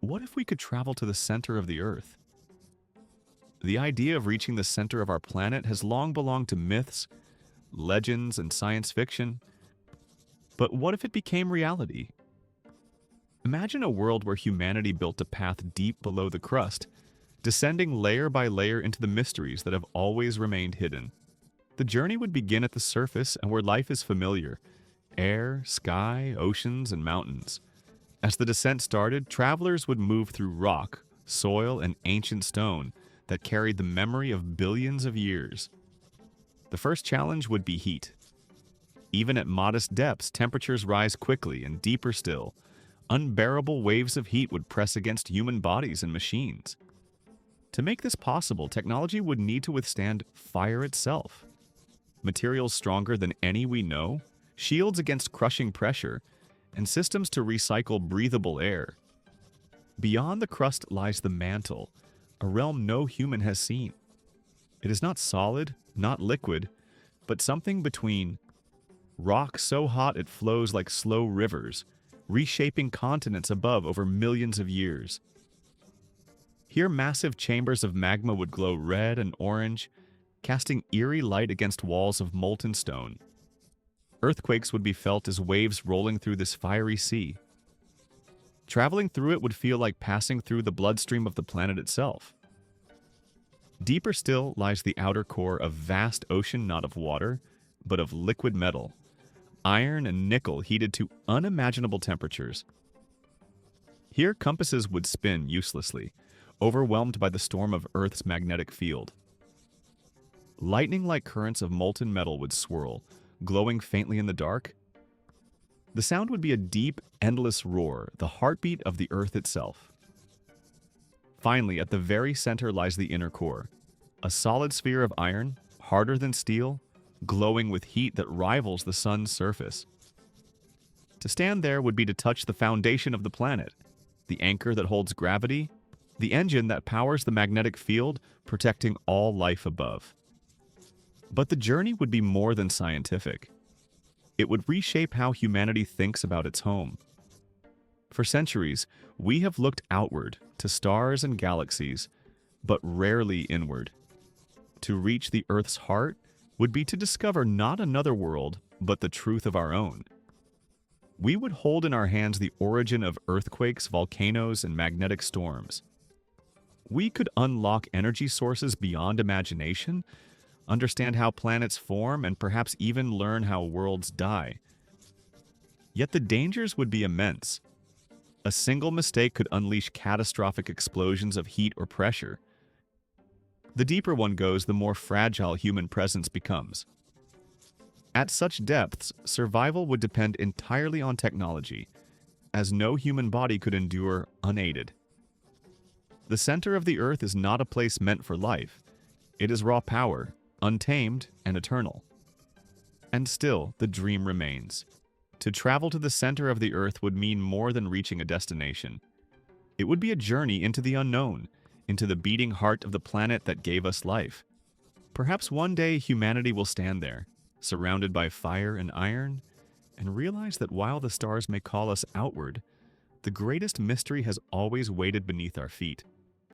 What if we could travel to the center of the Earth? The idea of reaching the center of our planet has long belonged to myths, legends, and science fiction. But what if it became reality? Imagine a world where humanity built a path deep below the crust, descending layer by layer into the mysteries that have always remained hidden. The journey would begin at the surface and where life is familiar: air, sky, oceans, and mountains. As the descent started, travelers would move through rock, soil, and ancient stone that carried the memory of billions of years. The first challenge would be heat. Even at modest depths, temperatures rise quickly, and deeper still, unbearable waves of heat would press against human bodies and machines. To make this possible, technology would need to withstand fire itself. Materials stronger than any we know, shields against crushing pressure, and systems to recycle breathable air. Beyond the crust lies the mantle, a realm no human has seen. It is not solid, not liquid, but something between: rock so hot it flows like slow rivers, reshaping continents above over millions of years. Here, massive chambers of magma would glow red and orange, casting eerie light against walls of molten stone. Earthquakes would be felt as waves rolling through this fiery sea. Traveling through it would feel like passing through the bloodstream of the planet itself. Deeper still lies the outer core of vast ocean, not of water, but of liquid metal, iron and nickel heated to unimaginable temperatures. Here, compasses would spin uselessly, overwhelmed by the storm of Earth's magnetic field. Lightning-like currents of molten metal would swirl, glowing faintly in the dark. The sound would be a deep, endless roar, the heartbeat of the Earth itself. Finally, at the very center lies the inner core, a solid sphere of iron, harder than steel, glowing with heat that rivals the sun's surface. To stand there would be to touch the foundation of the planet, the anchor that holds gravity, the engine that powers the magnetic field, protecting all life above. But the journey would be more than scientific. It would reshape how humanity thinks about its home. For centuries, we have looked outward to stars and galaxies, but rarely inward. To reach the Earth's heart would be to discover not another world, but the truth of our own. We would hold in our hands the origin of earthquakes, volcanoes, and magnetic storms. We could unlock energy sources beyond imagination, understand how planets form, and perhaps even learn how worlds die. Yet the dangers would be immense. A single mistake could unleash catastrophic explosions of heat or pressure. The deeper one goes, the more fragile human presence becomes. At such depths, survival would depend entirely on technology, as no human body could endure unaided. The center of the Earth is not a place meant for life. It is raw power, untamed and eternal. And still, the dream remains. To travel to the center of the Earth would mean more than reaching a destination. It would be a journey into the unknown, into the beating heart of the planet that gave us life. Perhaps one day humanity will stand there, surrounded by fire and iron, and realize that while the stars may call us outward, the greatest mystery has always waited beneath our feet.